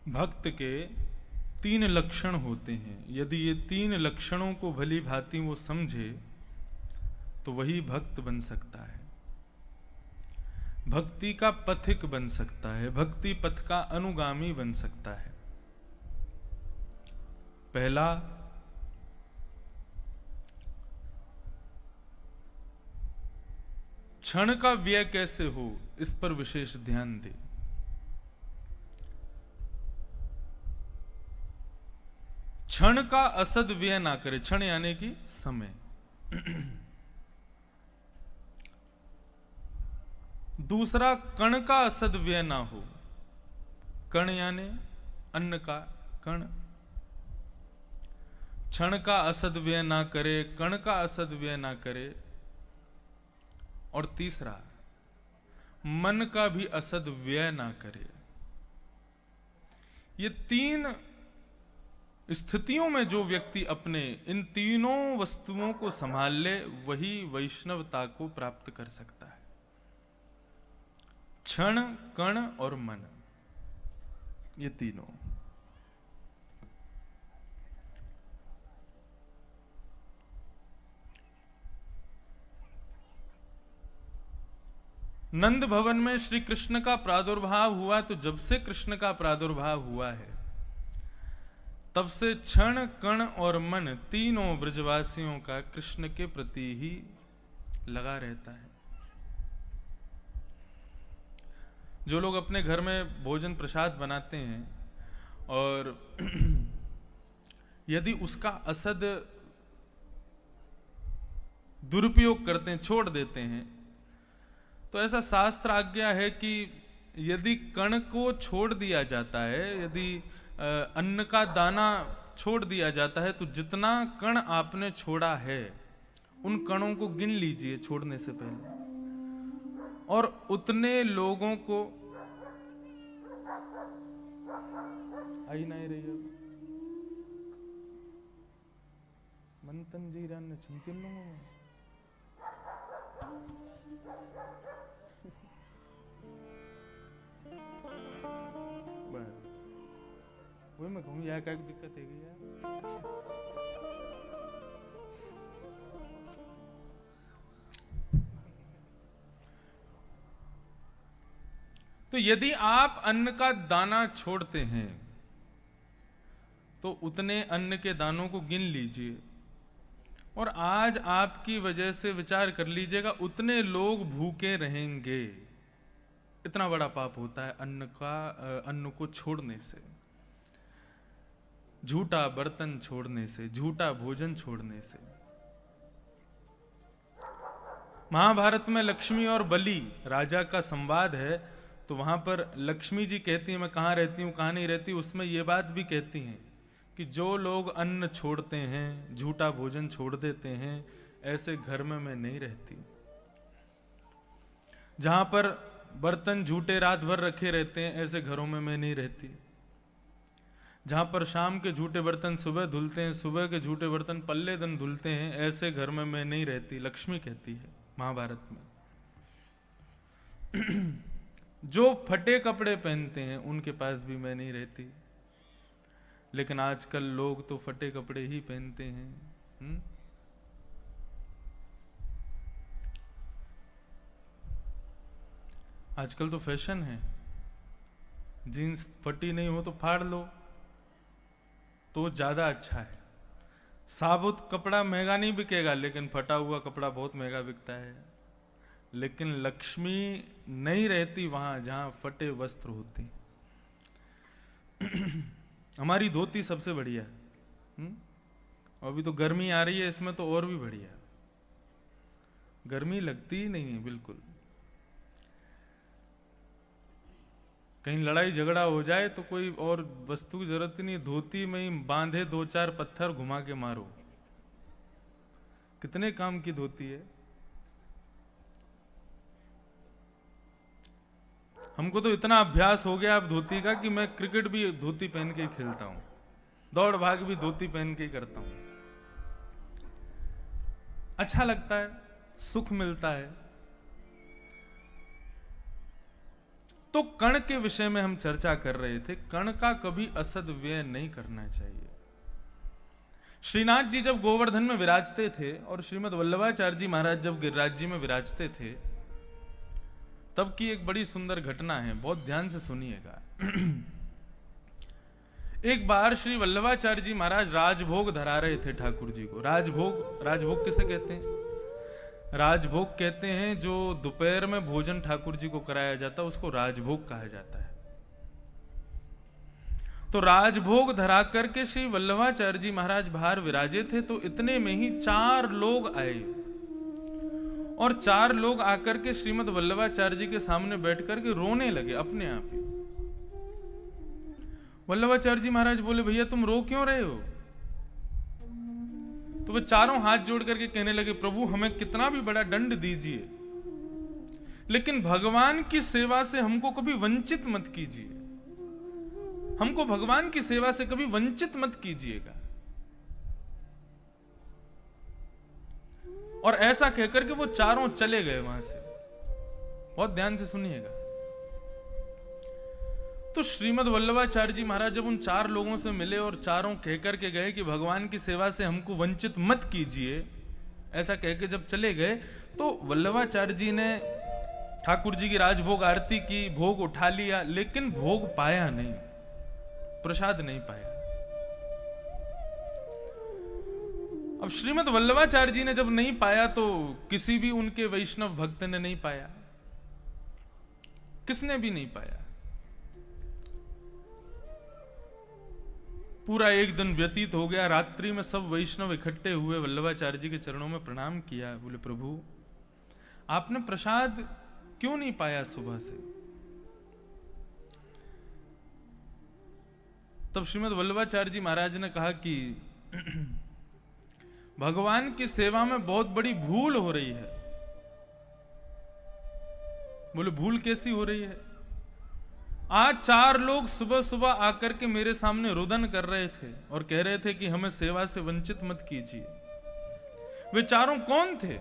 भक्त के 3 लक्षण होते हैं। यदि ये 3 लक्षणों को भली भांति वो समझे तो वही भक्त बन सकता है, भक्ति का पथिक बन सकता है, भक्ति पथ का अनुगामी बन सकता है। पहला, क्षण का व्यय कैसे हो इस पर विशेष ध्यान दे। क्षण का असद व्यय ना करे, क्षण यानी कि समय। दूसरा, कण का असद व्यय ना हो, कण यानी अन्न का कण। क्षण का असद व्यय ना करे, कण का असद व्यय ना करे। और तीसरा, मन का भी असद व्यय ना करे। ये 3 स्थितियों में जो व्यक्ति अपने इन तीनों वस्तुओं को संभाल ले वही वैष्णवता को प्राप्त कर सकता है। क्षण, कण और मन, ये तीनों। नंद भवन में श्री कृष्ण का प्रादुर्भाव हुआ, तो जब से कृष्ण का प्रादुर्भाव हुआ है तब से क्षण, कण और मन तीनों ब्रजवासियों का कृष्ण के प्रति ही लगा रहता है। जो लोग अपने घर में भोजन प्रसाद बनाते हैं और यदि उसका असद दुरुपयोग करते हैं, छोड़ देते हैं, तो ऐसा शास्त्र आज्ञा है कि यदि कण को छोड़ दिया जाता है, यदि अन्न का दाना छोड़ दिया जाता है, तो जितना कण आपने छोड़ा है उन कणों को गिन लीजिए छोड़ने से पहले, और उतने लोगों को आई नहीं रही है मंतन जी रान ने चिंतिन लोगों में वही मैं कहूँ यह क्या दिक्कत है यार। तो यदि आप अन्न का दाना छोड़ते हैं तो उतने अन्न के दानों को गिन लीजिए, और आज आपकी वजह से विचार कर लीजिएगा उतने लोग भूखे रहेंगे। इतना बड़ा पाप होता है अन्न को छोड़ने से, झूठा बर्तन छोड़ने से, झूठा भोजन छोड़ने से। महाभारत में लक्ष्मी और बलि राजा का संवाद है, तो वहां पर लक्ष्मी जी कहती हैं मैं कहाँ रहती हूँ कहाँ नहीं रहती, उसमें ये बात भी कहती हैं कि जो लोग अन्न छोड़ते हैं, झूठा भोजन छोड़ देते हैं, ऐसे घर में मैं नहीं रहती। जहां पर बर्तन झूठे रात भर रखे रहते हैं, ऐसे घरों में मैं नहीं रहती। जहां पर शाम के झूठे बर्तन सुबह धुलते हैं, सुबह के झूठे बर्तन पल्ले दिन धुलते हैं, ऐसे घर में मैं नहीं रहती, लक्ष्मी कहती है महाभारत में। जो फटे कपड़े पहनते हैं उनके पास भी मैं नहीं रहती। लेकिन आजकल लोग तो फटे कपड़े ही पहनते हैं। आजकल तो फैशन है, जीन्स फटी नहीं हो तो फाड़ लो तो ज्यादा अच्छा है। साबुत कपड़ा महंगा नहीं बिकेगा, लेकिन फटा हुआ कपड़ा बहुत महंगा बिकता है। लेकिन लक्ष्मी नहीं रहती वहां जहां फटे वस्त्र होते हैं। हमारी धोती सबसे बढ़िया है। अभी तो गर्मी आ रही है, इसमें तो और भी बढ़िया, गर्मी लगती ही नहीं है बिल्कुल। कहीं लड़ाई झगड़ा हो जाए तो कोई और वस्तु की जरूरत ही नहीं, धोती में ही बांधे 2-4 पत्थर घुमा के मारो, कितने काम की धोती है। हमको तो इतना अभ्यास हो गया अब धोती का कि मैं क्रिकेट भी धोती पहन के ही खेलता हूं, दौड़ भाग भी धोती पहन के ही करता हूं। अच्छा लगता है, सुख मिलता है। तो कण के विषय में हम चर्चा कर रहे थे। कण का कभी असदव्यय नहीं करना चाहिए। श्रीनाथ जी जब गोवर्धन में विराजते थे और श्रीमद् वल्लभाचार्य जी महाराज जब गिरिराज जी में विराजते थे, तब की एक बड़ी सुंदर घटना है, बहुत ध्यान से सुनिएगा। एक बार श्री वल्लभाचार्य जी महाराज राजभोग धरा रहे थे ठाकुर जी को। राजभोग किसे कहते हैं? राजभोग कहते हैं जो दोपहर में भोजन ठाकुर जी को कराया जाता है, उसको राजभोग कहा जाता है। तो राजभोग धरा करके श्री वल्लभाचार्य जी महाराज बाहर विराजे थे, तो इतने में ही 4 लोग आए और 4 लोग आकर के श्रीमद् वल्लभाचार्य जी के सामने बैठ करके रोने लगे अपने आप ही। वल्लभाचार्य जी महाराज बोले, भैया तुम रो क्यों रहे हो? तो वे चारों हाथ जोड़ करके कहने लगे, प्रभु हमें कितना भी बड़ा दंड दीजिए, लेकिन भगवान की सेवा से हमको कभी वंचित मत कीजिए। हमको भगवान की सेवा से कभी वंचित मत कीजिएगा। और ऐसा कहकर के वो चारों चले गए वहां से। बहुत ध्यान से सुनिएगा। तो श्रीमद् वल्लभाचार्य जी महाराज जब उन 4 लोगों से मिले और चारों कहकर के गए कि भगवान की सेवा से हमको वंचित मत कीजिए, ऐसा कहकर जब चले गए, तो वल्लभाचार्य जी ने ठाकुर जी की राजभोग आरती की, भोग उठा लिया, लेकिन भोग पाया नहीं, प्रसाद नहीं पाया। अब श्रीमद् वल्लभाचार्य जी ने जब नहीं पाया तो किसी भी उनके वैष्णव भक्त ने नहीं पाया, किसने भी नहीं पाया। पूरा एक दिन व्यतीत हो गया। रात्रि में सब वैष्णव इकट्ठे हुए, वल्लभाचार्य जी के चरणों में प्रणाम किया। बोले, प्रभु आपने प्रसाद क्यों नहीं पाया सुबह से? तब श्रीमद् वल्लभाचार्य जी महाराज ने कहा कि भगवान की सेवा में बहुत बड़ी भूल हो रही है। बोले, भूल कैसी हो रही है? आज 4 लोग सुबह सुबह आकर के मेरे सामने रुदन कर रहे थे और कह रहे थे कि हमें सेवा से वंचित मत कीजिए। वे चारों कौन थे?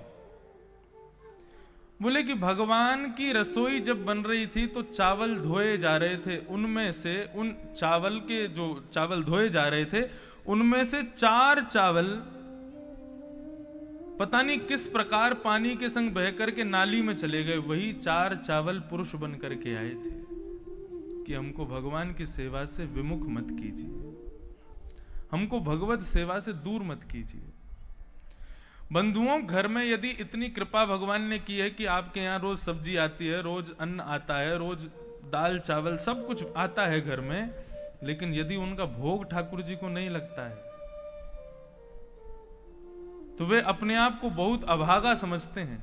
बोले कि भगवान की रसोई जब बन रही थी तो चावल धोए जा रहे थे, उनमें से उन चावल के जो चावल धोए जा रहे थे, उनमें से 4 चावल पता नहीं किस प्रकार पानी के संग बह करके नाली में चले गए। वही 4 चावल पुरुष बन करके आए थे कि हमको भगवान की सेवा से विमुख मत कीजिए, हमको भगवत सेवा से दूर मत कीजिए। बंधुओं, घर में यदि इतनी कृपा भगवान ने की है कि आपके यहाँ रोज सब्जी आती है, रोज अन्न आता है, रोज दाल चावल सब कुछ आता है घर में, लेकिन यदि उनका भोग ठाकुर जी को नहीं लगता है तो वे अपने आप को बहुत अभागा समझते हैं।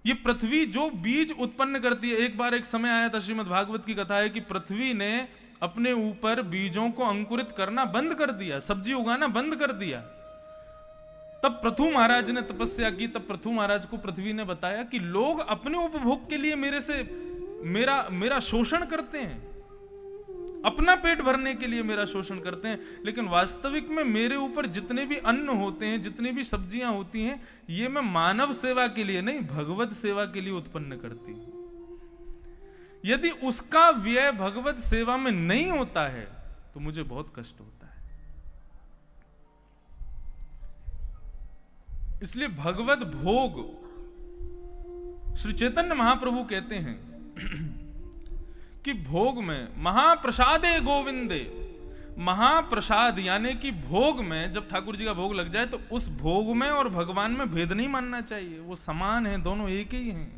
ये पृथ्वी जो बीज उत्पन्न करती है, एक बार एक समय आया था, श्रीमद् भागवत की कथा है कि पृथ्वी ने अपने ऊपर बीजों को अंकुरित करना बंद कर दिया, सब्जी उगाना बंद कर दिया। तब पृथु महाराज ने तपस्या की। तब पृथु महाराज को पृथ्वी ने बताया कि लोग अपने उपभोग के लिए मेरा शोषण करते हैं, अपना पेट भरने के लिए मेरा शोषण करते हैं, लेकिन वास्तविक में मेरे ऊपर जितने भी अन्न होते हैं, जितनी भी सब्जियां होती हैं, ये मैं मानव सेवा के लिए नहीं, भगवत सेवा के लिए उत्पन्न करती हूं। यदि उसका व्यय भगवत सेवा में नहीं होता है तो मुझे बहुत कष्ट होता है। इसलिए भगवत भोग, श्री चैतन्य महाप्रभु कहते हैं कि भोग में महाप्रसादे गोविंदे, महाप्रसाद यानी कि भोग में जब ठाकुर जी का भोग लग जाए तो उस भोग में और भगवान में भेद नहीं मानना चाहिए, वो समान है, दोनों एक ही हैं।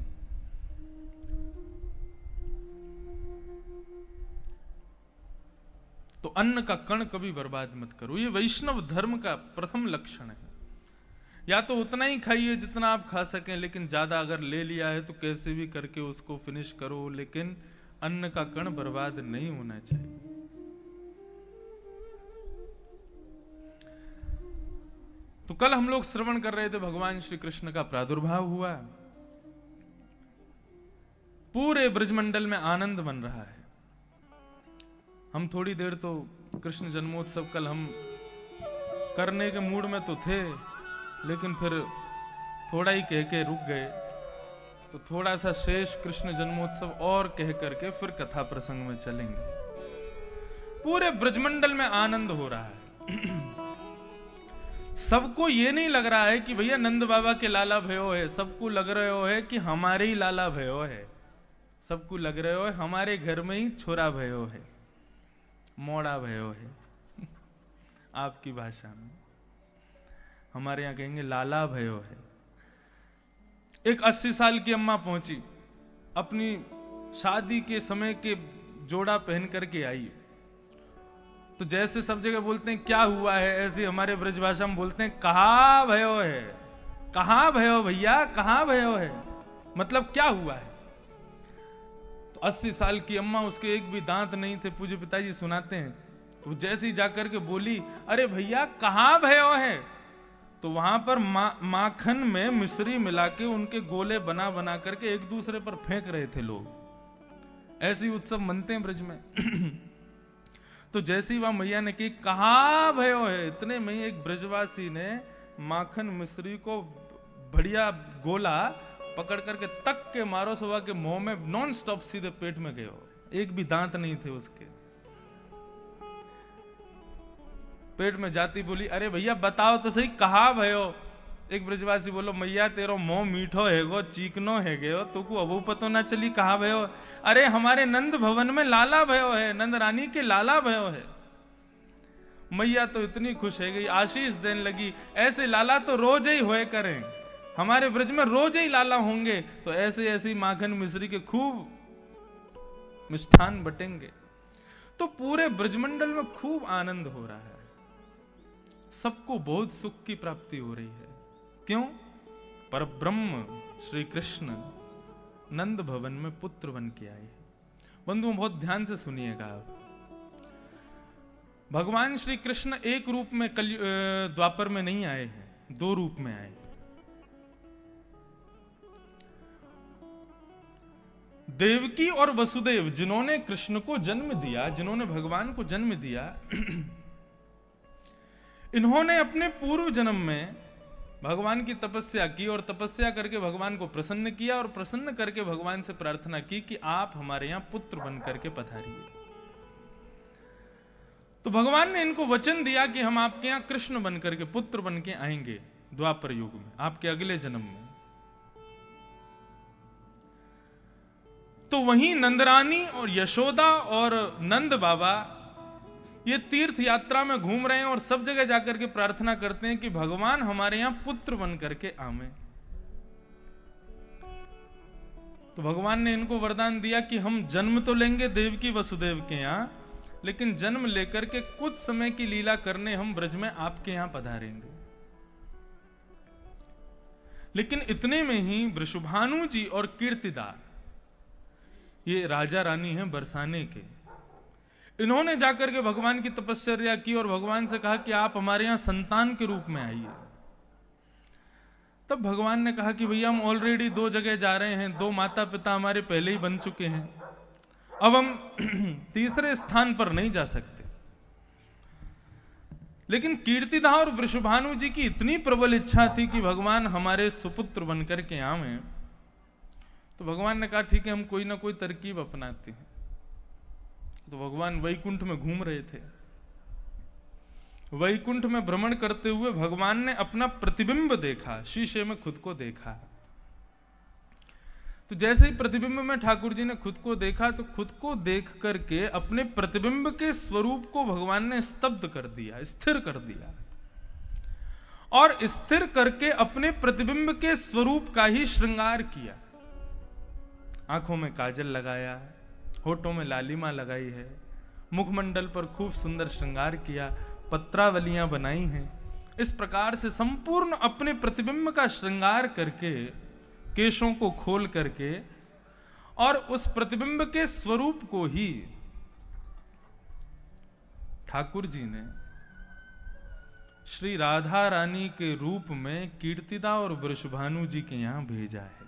तो अन्न का कण कभी बर्बाद मत करो, ये वैष्णव धर्म का प्रथम लक्षण है। या तो उतना ही खाइए जितना आप खा सकें, लेकिन ज्यादा अगर ले लिया है तो कैसे भी करके उसको फिनिश करो, लेकिन अन्न का कण बर्बाद नहीं होना चाहिए। तो कल हम लोग श्रवण कर रहे थे, भगवान श्री कृष्ण का प्रादुर्भाव हुआ, पूरे ब्रजमंडल में आनंद बन रहा है। हम थोड़ी देर तो कृष्ण जन्मोत्सव कल हम करने के मूड में तो थे, लेकिन फिर थोड़ा ही कह के रुक गए। तो थोड़ा सा शेष कृष्ण जन्मोत्सव और कह करके फिर कथा प्रसंग में चलेंगे। पूरे ब्रजमंडल में आनंद हो रहा है। सबको ये नहीं लग रहा है कि भैया नंद बाबा के लाला भयो है, सबको लग रहे है कि हमारे ही लाला भयो है, सबको लग रहे हो हमारे घर में ही छोरा भयो है, मोड़ा भयो है। आपकी भाषा में हमारे यहाँ कहेंगे लाला भयो है। एक 80 साल की अम्मा पहुंची, अपनी शादी के समय के जोड़ा पहन करके आई। तो जैसे सब जगह बोलते हैं क्या हुआ है, ऐसे हमारे ब्रजभाषा में बोलते हैं कहाँ भयो है, कहाँ भयो भैया, कहाँ भयो है, मतलब क्या हुआ है। तो 80 साल की अम्मा, उसके एक भी दांत नहीं थे, पूज्य पिताजी सुनाते हैं। तो जैसे ही जाकर के बोली अरे भैया कहाँ भयो है, तो वहां पर माखन में मिश्री मिला के उनके गोले बना बना करके एक दूसरे पर फेंक रहे थे लोग। ऐसे उत्सव मनते हैं ब्रज में। तो जैसी वहां मैया ने कही कहाँ भयो है, इतने में एक ब्रजवासी ने माखन मिश्री को बढ़िया गोला पकड़ करके तक के मारो सवा के मुंह में नॉन स्टॉप सीधे पेट में गए। एक भी दांत नहीं थे उसके, पेट में जाती बोली अरे भैया बताओ तो सही कहाँ भयो। एक ब्रजवासी बोलो मैया तेरो मुंह मीठो है गो, चीकनो है गयो, तुको अबू पतो ना चली कहाँ भयो। अरे हमारे नंद भवन में लाला भयो है, नंद रानी के लाला भयो है। मैया तो इतनी खुश है गई, आशीष देने लगी ऐसे लाला तो रोज ही होए करें, हमारे ब्रज में रोज ही लाला होंगे, तो ऐसे ऐसी माखन मिश्री के खूब मिष्ठान बटेंगे। तो पूरे ब्रजमंडल में खूब आनंद हो रहा है, सबको बहुत सुख की प्राप्ति हो रही है। क्यों? पर ब्रह्म श्री कृष्ण नंद भवन में पुत्र बन के आए। बंधुओं बहुत ध्यान से सुनिएगा आप। भगवान श्री कृष्ण एक रूप में द्वापर में नहीं आए हैं, दो रूप में आए। देवकी और वसुदेव जिन्होंने कृष्ण को जन्म दिया, जिन्होंने भगवान को जन्म दिया, इन्होंने अपने पूर्व जन्म में भगवान की तपस्या की और तपस्या करके भगवान को प्रसन्न किया और प्रसन्न करके भगवान से प्रार्थना की कि आप हमारे यहां पुत्र बन करके पधारिए। तो भगवान ने इनको वचन दिया कि हम आपके यहां कृष्ण बन करके पुत्र बन के आएंगे द्वापर युग में, आपके अगले जन्म में। तो वहीं नंदरानी और यशोदा और नंद बाबा ये तीर्थ यात्रा में घूम रहे हैं और सब जगह जाकर के प्रार्थना करते हैं कि भगवान हमारे यहां पुत्र बन करके आवे। तो भगवान ने इनको वरदान दिया कि हम जन्म तो लेंगे देवकी वसुदेव के यहां, लेकिन जन्म लेकर के कुछ समय की लीला करने हम ब्रज में आपके यहां पधारेंगे। लेकिन इतने में ही वृषभानु जी और कीर्तिदा, ये राजा रानी हैं बरसाने के, इन्होंने जाकर के भगवान की तपस्या की और भगवान से कहा कि आप हमारे यहां संतान के रूप में आइए। तब भगवान ने कहा कि भैया हम ऑलरेडी 2 जगह जा रहे हैं, 2 माता पिता हमारे पहले ही बन चुके हैं, अब हम तीसरे स्थान पर नहीं जा सकते। लेकिन कीर्तिदा और वृषभानु जी की इतनी प्रबल इच्छा थी कि भगवान हमारे सुपुत्र बनकर के आवे, तो भगवान ने कहा ठीक है हम कोई ना कोई तरकीब अपनाते हैं। तो भगवान वैकुंठ में घूम रहे थे। वैकुंठ में भ्रमण करते हुए भगवान ने अपना प्रतिबिंब देखा, शीशे में खुद को देखा। तो जैसे ही प्रतिबिंब में ठाकुर जी ने खुद को देखा, तो खुद को देख करके अपने प्रतिबिंब के स्वरूप को भगवान ने स्तब्ध कर दिया, स्थिर कर दिया, और स्थिर करके अपने प्रतिबिंब के स्वरूप का ही श्रृंगार किया। आंखों में काजल लगाया, होठों में लालिमा लगाई है, मुखमंडल पर खूब सुंदर श्रृंगार किया, पत्रावलियां बनाई हैं। इस प्रकार से संपूर्ण अपने प्रतिबिंब का श्रृंगार करके, केशों को खोल करके, और उस प्रतिबिंब के स्वरूप को ही ठाकुर जी ने श्री राधा रानी के रूप में कीर्तिदा और वृषभानु जी के यहां भेजा है।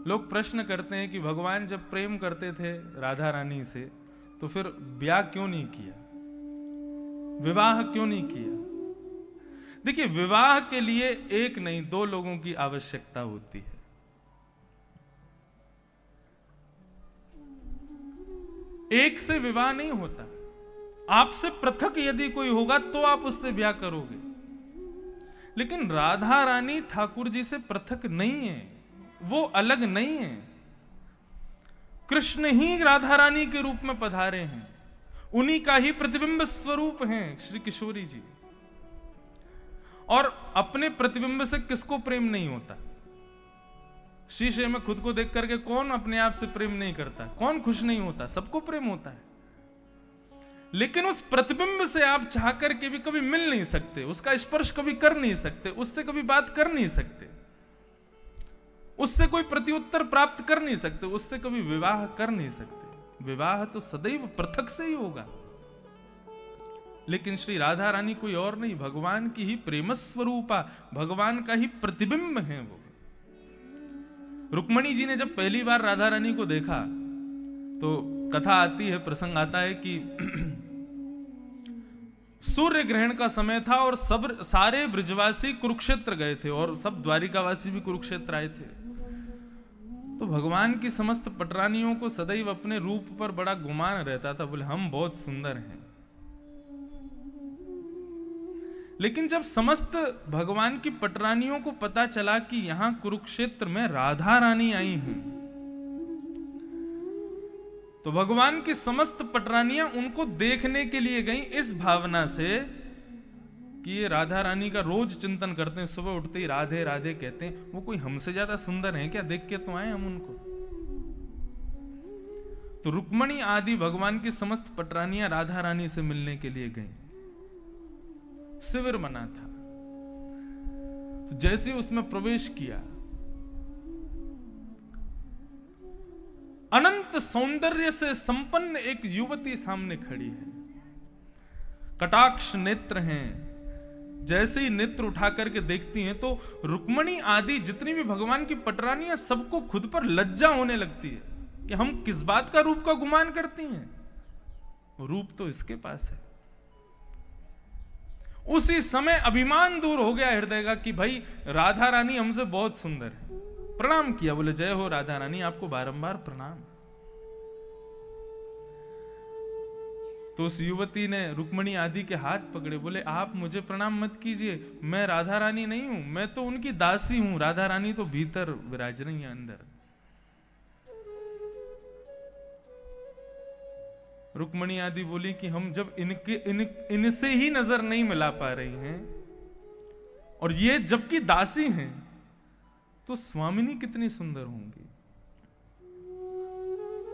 लोग प्रश्न करते हैं कि भगवान जब प्रेम करते थे राधा रानी से, तो फिर ब्याह क्यों नहीं किया, विवाह क्यों नहीं किया? देखिए, विवाह के लिए एक नहीं 2 लोगों की आवश्यकता होती है। एक से विवाह नहीं होता। आपसे पृथक यदि कोई होगा तो आप उससे ब्याह करोगे, लेकिन राधा रानी ठाकुर जी से पृथक नहीं है, वो अलग नहीं है। कृष्ण ही राधा रानी के रूप में पधारे हैं, उन्हीं का ही प्रतिबिंब स्वरूप हैं श्री किशोरी जी। और अपने प्रतिबिंब से किसको प्रेम नहीं होता? शीशे में खुद को देख करके कौन अपने आप से प्रेम नहीं करता? कौन खुश नहीं होता? सबको प्रेम होता है। लेकिन उस प्रतिबिंब से आप चाह करके भी कभी मिल नहीं सकते, उसका स्पर्श कभी कर नहीं सकते, उससे कभी बात कर नहीं सकते, उससे कोई प्रत्युत्तर प्राप्त कर नहीं सकते, उससे कभी विवाह कर नहीं सकते। विवाह तो सदैव पृथक से ही होगा। लेकिन श्री राधा रानी कोई और नहीं, भगवान की ही प्रेम स्वरूपा, भगवान का ही प्रतिबिंब है वो। रुक्मणी जी ने जब पहली बार राधा रानी को देखा तो कथा आती है, प्रसंग आता है कि सूर्य ग्रहण का समय था और सब सारे ब्रजवासी कुरुक्षेत्र गए थे और सब द्वारिकावासी भी कुरुक्षेत्र आए थे। तो भगवान की समस्त पटरानियों को सदैव अपने रूप पर बड़ा गुमान रहता था, बोले हम बहुत सुंदर हैं। लेकिन जब समस्त भगवान की पटरानियों को पता चला कि यहां कुरुक्षेत्र में राधा रानी आई हैं, तो भगवान की समस्त पटरानियां उनको देखने के लिए गईं, इस भावना से कि ये राधा रानी का रोज चिंतन करते हैं, सुबह उठते ही राधे राधे कहते हैं, वो कोई हमसे ज्यादा सुंदर हैं क्या? देख के तो आए हम उनको। तो रुक्मणी आदि भगवान की समस्त पटरानियां राधा रानी से मिलने के लिए गईं। शिविर बना था, तो जैसे उसमें प्रवेश किया, अनंत सौंदर्य से संपन्न एक युवती सामने खड़ी है। कटाक्ष नेत्र हैं, जैसे ही नेत्र उठा करके देखती हैं तो रुक्मणी आदि जितनी भी भगवान की पटरानियां, सबको खुद पर लज्जा होने लगती है कि हम किस बात का रूप का गुमान करती हैं, रूप तो इसके पास है। उसी समय अभिमान दूर हो गया हृदय का कि भाई राधा रानी हमसे बहुत सुंदर है। प्रणाम किया, बोले जय हो राधा रानी, आपको बारंबार प्रणाम। तो उस युवती ने रुक्मणी आदि के हाथ पकड़े, बोले आप मुझे प्रणाम मत कीजिए, मैं राधा रानी नहीं हूं, मैं तो उनकी दासी हूं। राधा रानी तो भीतर विराज रही है, अंदर। रुक्मणी आदि बोली कि हम जब इनसे ही नजर नहीं मिला पा रही हैं, और ये जबकि दासी हैं, तो स्वामिनी कितनी सुंदर होंगी।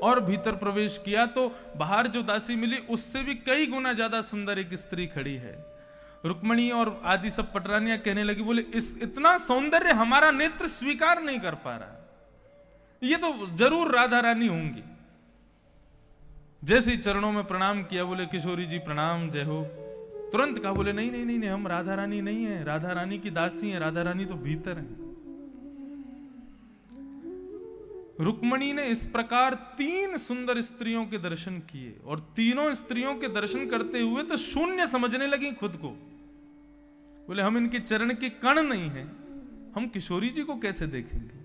और भीतर प्रवेश किया तो बाहर जो दासी मिली उससे भी कई गुना ज्यादा सुंदर एक स्त्री खड़ी है। रुक्मणी और आदि सब पटरानियां कहने लगी, बोले इतना सौंदर्य हमारा नेत्र स्वीकार नहीं कर पा रहा, ये तो जरूर राधा रानी होंगी। जैसे ही चरणों में प्रणाम किया, बोले किशोरी जी प्रणाम, जय हो। तुरंत कहा, बोले नहीं नहीं नहीं नहीं, हम राधा रानी नहीं है, राधा रानी की दासी है, राधा रानी तो भीतर है। रुक्मणी ने इस प्रकार 3 सुंदर स्त्रियों के दर्शन किए, और तीनों स्त्रियों के दर्शन करते हुए तो शून्य समझने लगी खुद को। बोले हम इनके चरण के कण नहीं हैं, हम किशोरी जी को कैसे देखेंगे।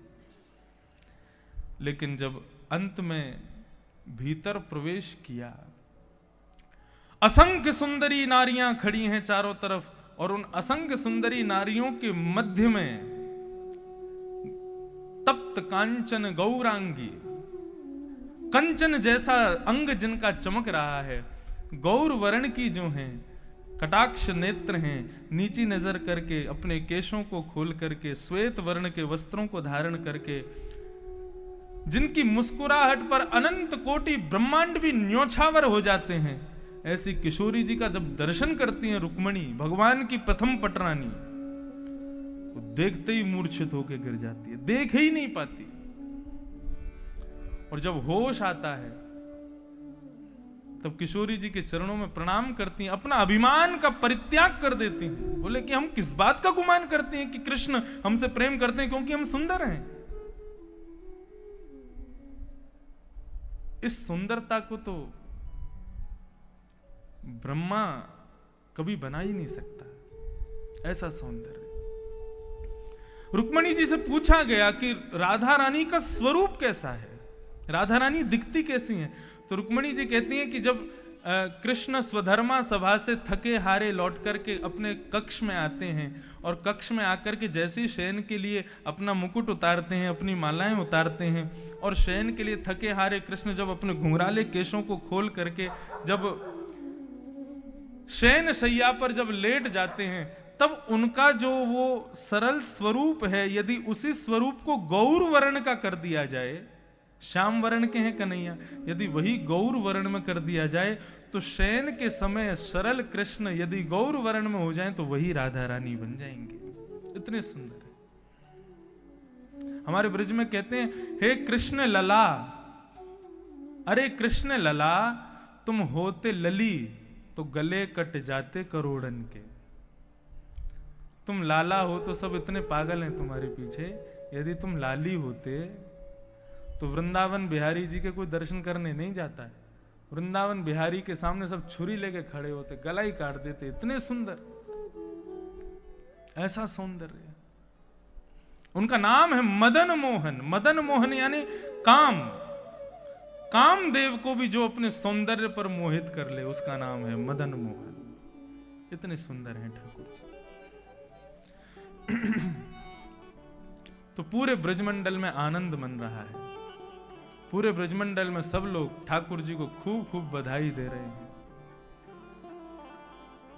लेकिन जब अंत में भीतर प्रवेश किया, असंख्य सुंदरी नारियां खड़ी हैं चारों तरफ, और उन असंख्य सुंदरी नारियों के मध्य में तप्त कांचन गौरांगी, कंचन जैसा अंग जिनका चमक रहा है, गौर वर्ण की जो हैं, कटाक्ष नेत्र हैं, नीची नजर करके अपने केशों को खोल करके श्वेत वर्ण के वस्त्रों को धारण करके, जिनकी मुस्कुराहट पर अनंत कोटि ब्रह्मांड भी न्योछावर हो जाते हैं, ऐसी किशोरी जी का जब दर्शन करती हैं रुक्मणी, भगवान की प्रथम पटरानी, तो देखते ही मूर्छित होकर गिर जाती है, देख ही नहीं पाती। और जब होश आता है तब किशोरी जी के चरणों में प्रणाम करती हैं, अपना अभिमान का परित्याग कर देती हैं। बोले कि हम किस बात का गुमान करते हैं कि कृष्ण हमसे प्रेम करते हैं क्योंकि हम सुंदर हैं। इस सुंदरता को तो ब्रह्मा कभी बना ही नहीं सकता। ऐसा सौंदर्य। रुक्मणी जी से पूछा गया कि राधा रानी का स्वरूप कैसा है, राधा रानी दिखती कैसी हैं? तो रुक्मणी जी कहती हैं कि जब कृष्ण स्वधर्मा सभा से थके हारे लौट करके अपने कक्ष में आते हैं और कक्ष में आकर के जैसे ही शयन के लिए अपना मुकुट उतारते हैं, अपनी मालाएं उतारते हैं और शयन के लिए थके हारे कृष्ण जब अपने घुंघराले केशों को खोल करके जब शयन शैया पर जब लेट जाते हैं, तब उनका जो वो सरल स्वरूप है, यदि उसी स्वरूप को गौर वर्ण का कर दिया जाए, श्याम वर्ण के हैं कन्हैया, यदि वही गौर वर्ण में कर दिया जाए तो शयन के समय सरल कृष्ण यदि गौर वर्ण में हो जाएं तो वही राधा रानी बन जाएंगे। इतने सुंदर है। हमारे ब्रज में कहते हैं, हे कृष्ण लला, अरे कृष्ण लला, तुम होते लली तो गले कट जाते करोड़न के। तुम लाला हो तो सब इतने पागल हैं तुम्हारे पीछे, यदि तुम लाली होते तो वृंदावन बिहारी जी के कोई दर्शन करने नहीं जाता है। वृंदावन बिहारी के सामने सब छुरी लेके खड़े होते, गला ही काट देते। इतने सुंदर, ऐसा सौंदर्य। उनका नाम है मदन मोहन। मदन मोहन यानी काम, कामदेव को भी जो अपने सौंदर्य पर मोहित कर ले उसका नाम है मदन मोहन। इतने सुंदर हैं ठाकुर जी। तो पूरे ब्रजमंडल में आनंद मन रहा है। पूरे ब्रजमंडल में सब लोग ठाकुर जी को खूब खूब बधाई दे रहे हैं।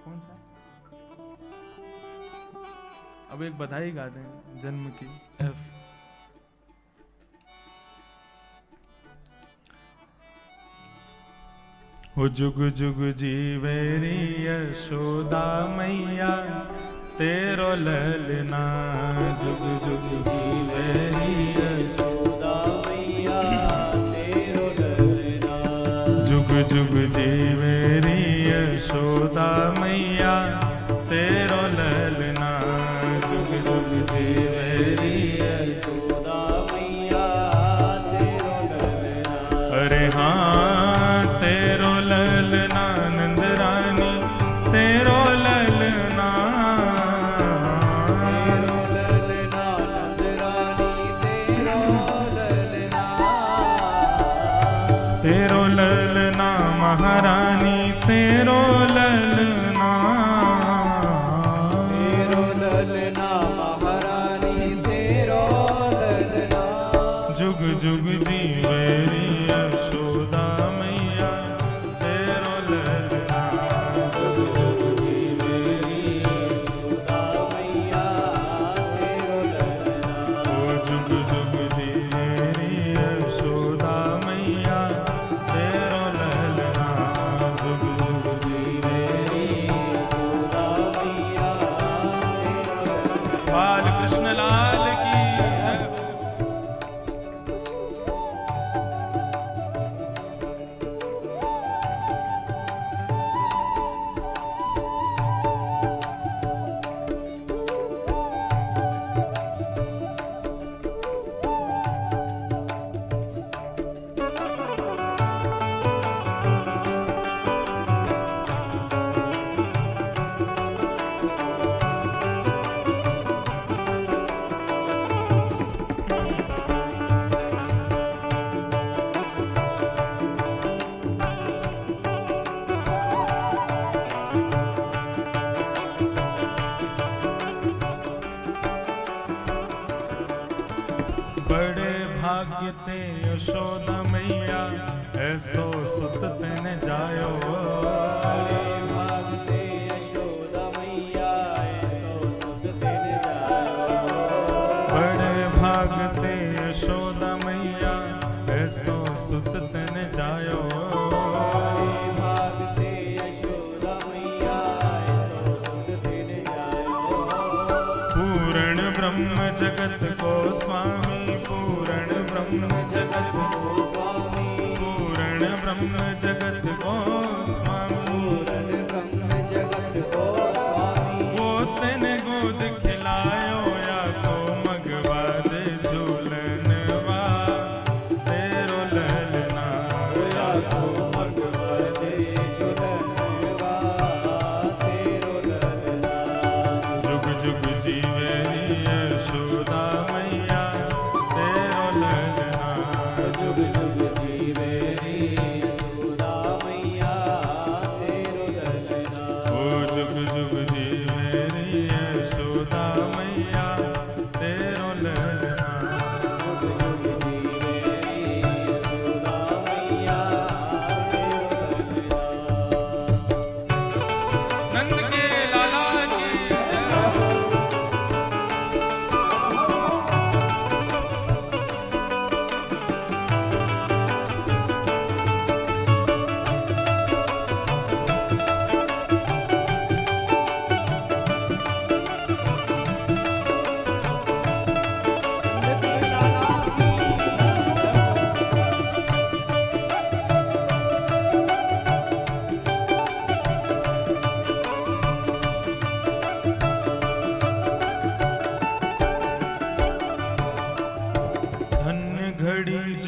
कौन सा? अब एक बधाई गा दें जन्म की। हो जुग जुग जीवेरी यशोदा मैया, तेरो ललना। जुग जुग जीवेरी यशोदा मैया, तेरो ललना। जुग जुग जीवेरी यशोदा मैया, तेरो ललना। जुग जुग जीवेरी यशोदा मैया, तेरो ललना। अरे हाँ तेरो ललना नंद रानी, तेरो ललना। तेरो ललना महारानी, तेरो ललना। तेरो ललना महारानी, तेरो ललना। जुग जुग जीवेरी यशोदा मैया, तेरो ललना। जुग जुग जीवेरी यशोदा मैया, तेरो ललना। ओ जुग जुग जीवेरी यशोदा मैया, बाल कृष्ण लाल की। बड़े भाग्य ते यशोदा मैया, ऐसो सुत तेने जायो। बड़े भाग्य ते यशोदा मैया, ऐसो सुत तेने जायो। बड़े भाग्य ते यशोदा मैया, ऐसो सुत तेने जायो। बड़े भाग्य ते यशोदा मैया, ऐसो सुत तेने जायो। पूर्ण ब्रह्म जगत को स्वामी, पूर्ण ब्रह्म जगत को स्वामी, पूर्ण ब्रह्म जगत को स्वामी, पूर्ण ब्रह्म जगत को स्वामी। वो तेने गोद खिलायो या को मगवा दे झूलनवा, तेरो ललना। या को मगवा दे झूलनवा, तेरो ललना। जुग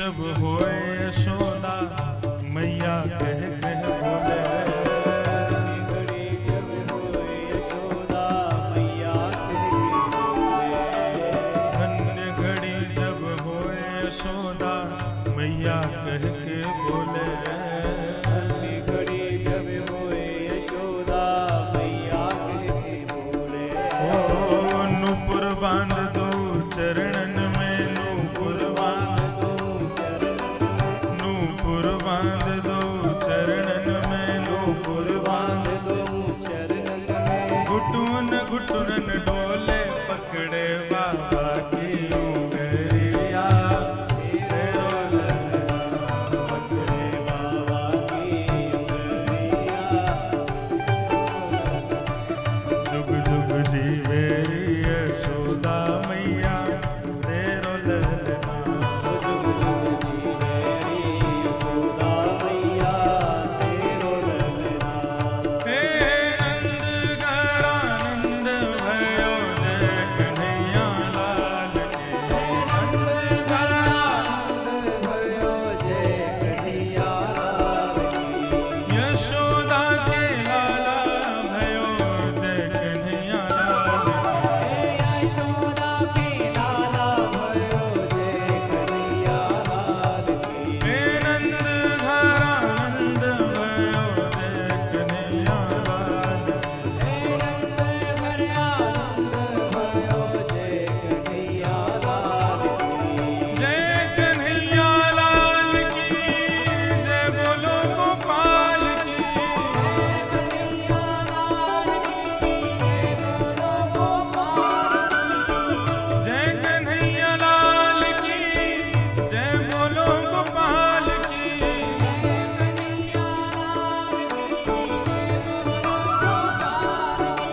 जब होए यशोदा मैया कह कह बोले, घड़ी जब होए यशोदा मैया कह कह बोले, धन्य घड़ी जब होए यशोदा मैया कह के बोले, घड़ी जब होए यशोदा मैया कह के बोले। ओ नूपुर बांध दो चरणन में, नूपुर बांध दो, नूपुर बांध दो चरणन में, नूपुर बांध दो चरणन में, घुटुन घुटुरन डोले पकड़े बाबा की उंगलिया, तेरो पकड़े बाबा की उंगलिया, जुग जुग जीवे यशोदा मैया तेरो ललना। जुग जुग जीवे यशोदा मैया तेरो ललना। हे नंद घरानंद भयो जय कन्हैया लाल की, नंद घरानंद भयो जय कन्हैया लाल की। यशोदा के लाला भयो जय कन्हैया लाल की। यशोदा के लाला भयो जय कन्हैया लाल की। हे नंद घरानंद भयो जय कन्हैया लाल की। नंद घरानंद भयो जय कन्हैया लाल की। जय कन्हैया लाल की, जय बोलो गोपाल की। कन्हैया लाल की जय बोलो गोपाल की। जय कन्हैया लाल की, जय बोलो गोपाल की। कन्हैया लाल की जय बोलो गोपाल की।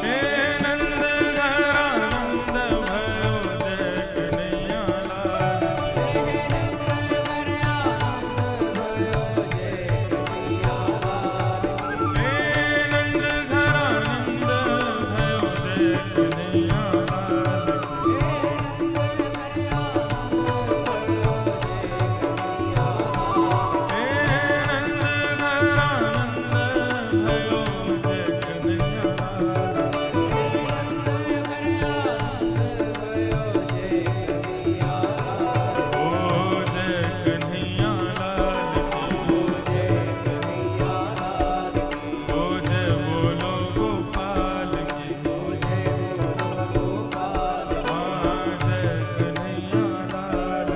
हे नंद घरानंद भयो जय कन्हैया लाल की। हे नंद घरानंद भयो जय कन्हैया लाल की। हे नंद घरानंद भयो जय कन्हैया लाल की। ओ जय कन्हैया लाल की। ओ जय बोलो गोपाल की। हाँ जय कन्हैया लाल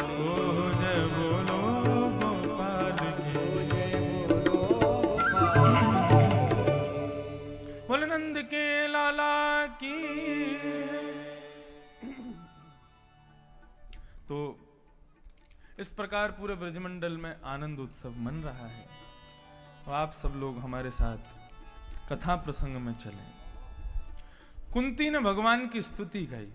की। ओ जय बोलो गोपाल की। बोल नंद के लाला की। तो इस प्रकार पूरे ब्रजमंडल में आनंद उत्सव मन रहा है। तो आप सब लोग हमारे साथ कथा प्रसंग में चलें। कुंती ने भगवान की स्तुति गाई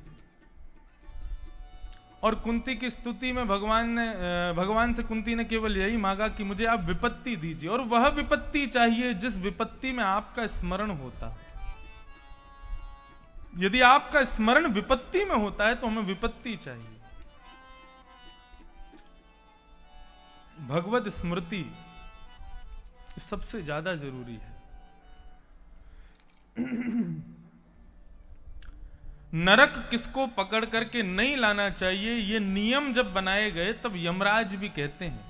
और कुंती की स्तुति में भगवान से कुंती ने केवल यही मांगा कि मुझे आप विपत्ति दीजिए, और वह विपत्ति चाहिए जिस विपत्ति में आपका स्मरण होता। यदि आपका स्मरण विपत्ति में होता है तो हमें विपत्ति चाहिए। भगवत स्मृति सबसे ज्यादा जरूरी है। नरक किसको पकड़ करके नहीं लाना चाहिए, ये नियम जब बनाए गए तब यमराज भी कहते हैं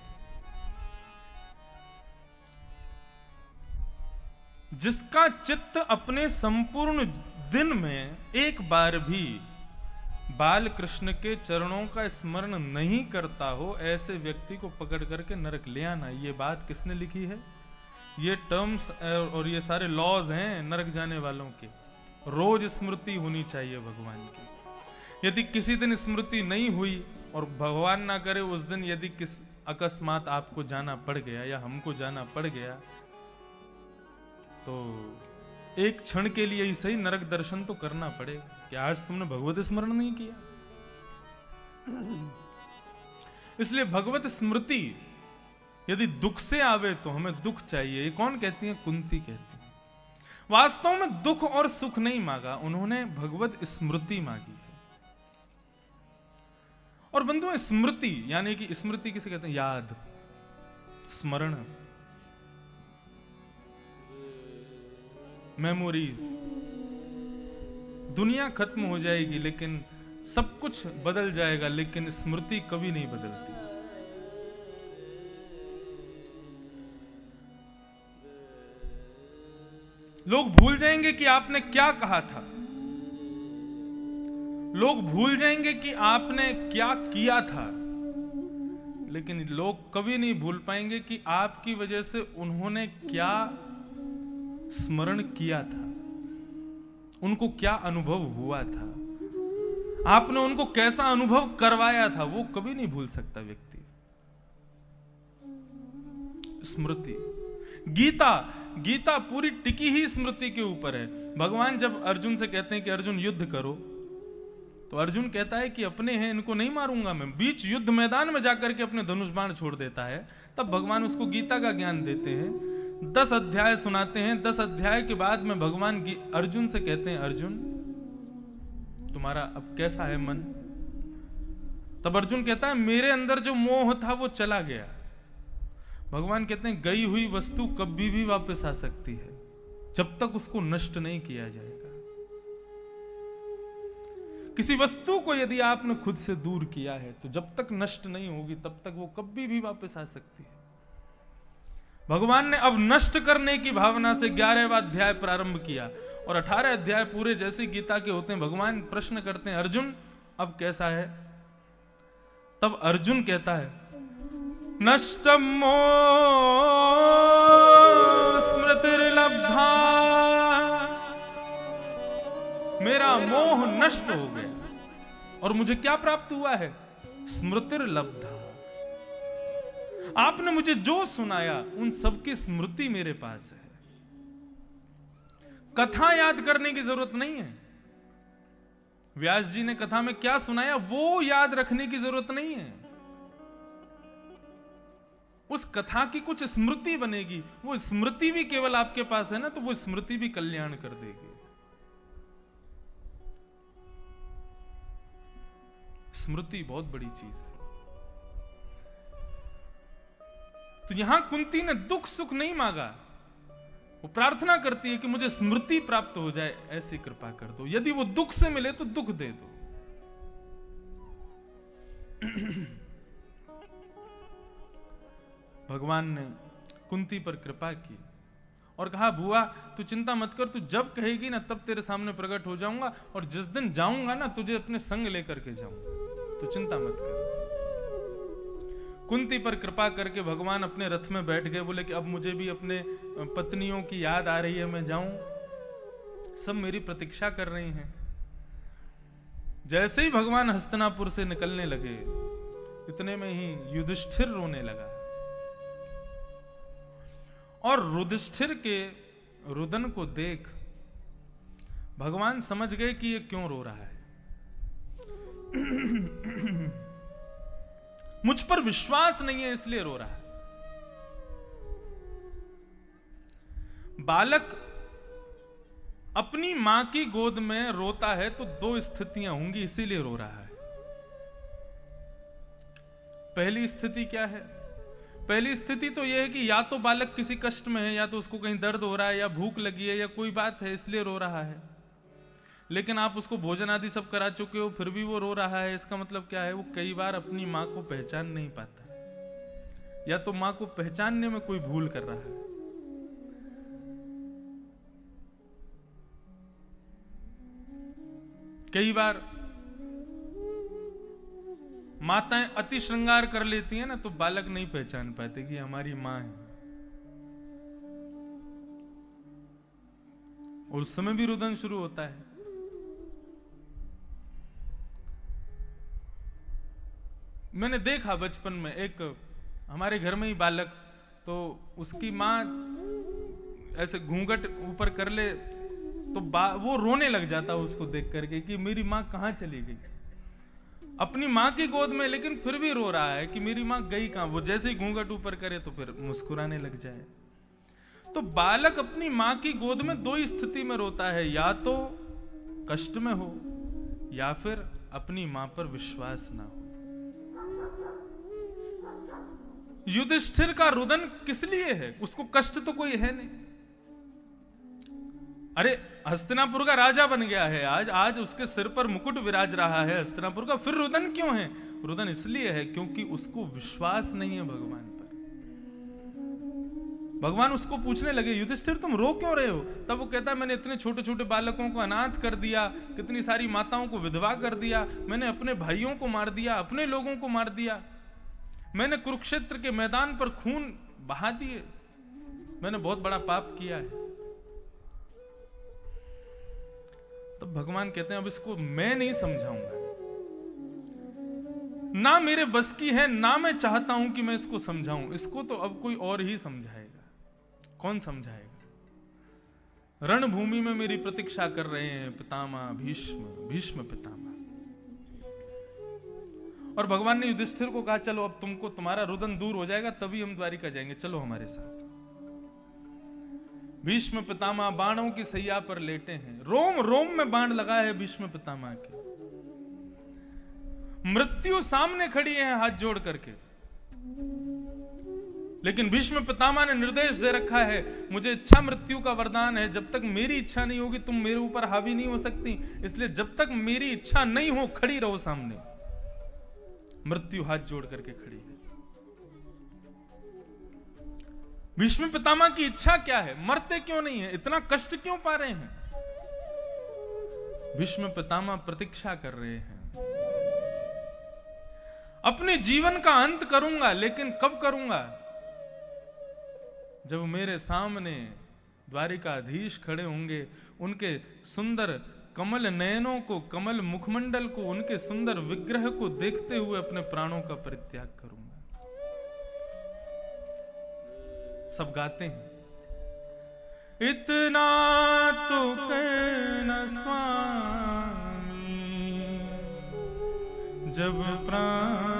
जिसका चित्त अपने संपूर्ण दिन में एक बार भी बाल कृष्ण के चरणों का स्मरण नहीं करता हो, ऐसे व्यक्ति को पकड़ करके नरक ले आना। ये बात किसने लिखी है? ये टर्म्स और ये सारे लॉज हैं नरक जाने वालों के। रोज स्मृति होनी चाहिए भगवान की। यदि किसी दिन स्मृति नहीं हुई और भगवान ना करे उस दिन यदि किस अकस्मात आपको जाना पड़ गया या हमको जाना पड़ गया, तो एक क्षण के लिए ही सही नरक दर्शन तो करना पड़ेगा कि आज तुमने भगवत स्मरण नहीं किया। इसलिए भगवत स्मृति यदि दुख से आवे तो हमें दुख चाहिए। ये कौन कहती है? कुंती कहती है। वास्तव में दुख और सुख नहीं मांगा, उन्होंने भगवत स्मृति मांगी है। और बंधुओं, स्मृति यानी कि स्मृति किसे कहते हैं? याद, स्मरण, मेमोरीज। दुनिया खत्म हो जाएगी लेकिन सब कुछ बदल जाएगा, लेकिन स्मृति कभी नहीं बदलती। लोग भूल जाएंगे कि आपने क्या कहा था, लोग भूल जाएंगे कि आपने क्या किया था, लेकिन लोग कभी नहीं भूल पाएंगे कि आपकी वजह से उन्होंने क्या स्मरण किया था, उनको क्या अनुभव हुआ था, आपने उनको कैसा अनुभव करवाया था, वो कभी नहीं भूल सकता व्यक्ति। स्मृति, गीता पूरी टिकी ही स्मृति के ऊपर है। भगवान जब अर्जुन से कहते हैं कि अर्जुन युद्ध करो, तो अर्जुन कहता है कि अपने हैं, इनको नहीं मारूंगा मैं। बीच युद्ध मैदान में जाकर के अपने धनुष बाण छोड़ देता है। तब भगवान उसको गीता का ज्ञान देते हैं, 10 अध्याय सुनाते हैं। 10 अध्याय के बाद में भगवान अर्जुन से कहते हैं, अर्जुन तुम्हारा अब कैसा है मन? तब अर्जुन कहता है, मेरे अंदर जो मोह था वो चला गया। भगवान कहते हैं, गई हुई वस्तु कभी भी वापस आ सकती है जब तक उसको नष्ट नहीं किया जाएगा। किसी वस्तु को यदि आपने खुद से दूर किया है तो जब तक नष्ट नहीं होगी तब तक वो कभी भी वापस आ सकती है। भगवान ने अब नष्ट करने की भावना से 11वां अध्याय प्रारंभ किया और 18 अध्याय पूरे जैसे गीता के होते हैं। भगवान प्रश्न करते हैं, अर्जुन अब कैसा है? तब अर्जुन कहता है, नष्टम मोह स्मृतिर्लब्धा, मेरा मोह नष्ट हो गया और मुझे क्या प्राप्त हुआ है? स्मृतिर्लब्धा। आपने मुझे जो सुनाया उन सबकी स्मृति मेरे पास है। कथा याद करने की जरूरत नहीं है। व्यास जी ने कथा में क्या सुनाया वो याद रखने की जरूरत नहीं है। उस कथा की कुछ स्मृति बनेगी, वो स्मृति भी केवल आपके पास है ना, तो वो स्मृति भी कल्याण कर देगी। स्मृति बहुत बड़ी चीज है। तो यहां कुंती ने दुख सुख नहीं मांगा, वो प्रार्थना करती है कि मुझे स्मृति प्राप्त हो जाए, ऐसी कृपा कर दो। यदि वो दुख से मिले तो दुख दे दो। भगवान ने कुंती पर कृपा की और कहा, बुआ तू चिंता मत कर, तू जब कहेगी ना तब तेरे सामने प्रकट हो जाऊंगा, और जिस दिन जाऊंगा ना तुझे अपने संग लेकर के जाऊंगा, तो चिंता मत कर। कुंती पर कृपा करके भगवान अपने रथ में बैठ गए। बोले कि अब मुझे भी अपने पत्नियों की याद आ रही है, मैं जाऊं, सब मेरी प्रतीक्षा कर रही हैं। जैसे ही भगवान हस्तिनापुर से निकलने लगे, इतने में ही युधिष्ठिर रोने लगा। और युधिष्ठिर के रुदन को देख भगवान समझ गए कि ये क्यों रो रहा है। मुझ पर विश्वास नहीं है इसलिए रो रहा है। बालक अपनी मां की गोद में रोता है तो 2 स्थितियां होंगी, इसीलिए रो रहा है। पहली स्थिति क्या है? पहली स्थिति तो यह है कि या तो बालक किसी कष्ट में है, या तो उसको कहीं दर्द हो रहा है, या भूख लगी है, या कोई बात है इसलिए रो रहा है। लेकिन आप उसको भोजन आदि सब करा चुके हो फिर भी वो रो रहा है, इसका मतलब क्या है? वो कई बार अपनी मां को पहचान नहीं पाता, या तो मां को पहचानने में कोई भूल कर रहा है। कई बार माताएं अति श्रृंगार कर लेती हैं ना, तो बालक नहीं पहचान पाते कि हमारी मां है, और उस समय भी रुदन शुरू होता है। मैंने देखा बचपन में एक हमारे घर में ही बालक, तो उसकी मां ऐसे घूंघट ऊपर कर ले तो वो रोने लग जाता उसको देख करके कि मेरी मां कहां चली गई। अपनी मां की गोद में, लेकिन फिर भी रो रहा है कि मेरी मां गई कहां। वो जैसे ही घूंघट ऊपर करे तो फिर मुस्कुराने लग जाए। तो बालक अपनी मां की गोद में 2 स्थिति में रोता है, या तो कष्ट में हो या फिर अपनी मां पर विश्वास ना हो। युधिष्ठिर का रुदन किस लिए है? उसको कष्ट तो कोई है नहीं। अरे हस्तिनापुर का राजा बन गया है, आज उसके सिर पर मुकुट विराज रहा है हस्तिनापुर का, फिर रुदन क्यों है? रुदन इसलिए है क्योंकि उसको विश्वास नहीं है भगवान पर। भगवान उसको पूछने लगे, युधिष्ठिर तुम रो क्यों रहे हो? तब वो कहता है, मैंने इतने छोटे छोटे बालकों को अनाथ कर दिया, कितनी सारी माताओं को विधवा कर दिया, मैंने अपने भाइयों को मार दिया, अपने लोगों को मार दिया, मैंने कुरुक्षेत्र के मैदान पर खून बहा दिए, मैंने बहुत बड़ा पाप किया है। तब भगवान कहते हैं, अब इसको मैं नहीं समझाऊंगा, ना मेरे बस की है, ना मैं चाहता हूं कि मैं इसको समझाऊं, इसको तो अब कोई और ही समझाएगा। कौन समझाएगा? रणभूमि में मेरी प्रतीक्षा कर रहे हैं पितामह भीष्म पितामह। और भगवान ने युधिष्ठिर को कहा, चलो अब तुमको तुम्हारा रुदन दूर हो जाएगा, तभी हम द्वारिका जाएंगे, चलो हमारे साथ। भीष्म पितामह बाणों की सैया पर लेटे हैं, रोम रोम में बाण लगा है भीष्म पितामह के। मृत्यु सामने खड़ी है हाथ जोड़ करके, लेकिन भीष्म पितामह ने निर्देश दे रखा है, मुझे इच्छा मृत्यु का वरदान है, जब तक मेरी इच्छा नहीं होगी तुम मेरे ऊपर हावी नहीं हो सकती, इसलिए जब तक मेरी इच्छा नहीं हो खड़ी रहो सामने। मृत्यु हाथ जोड़ करके खड़ी है। भीष्म पितामह की इच्छा क्या है? मरते क्यों नहीं है? इतना कष्ट क्यों पा रहे हैं? भीष्म पितामह प्रतीक्षा कर रहे हैं, अपने जीवन का अंत करूंगा, लेकिन कब करूंगा? जब मेरे सामने द्वारिकाधीश खड़े होंगे, उनके सुंदर कमल नयनों को, कमल मुखमंडल को, उनके सुंदर विग्रह को देखते हुए अपने प्राणों का परित्याग करूंगा। सब गाते हैं, इतना तो कहना स्वामी, जब प्राण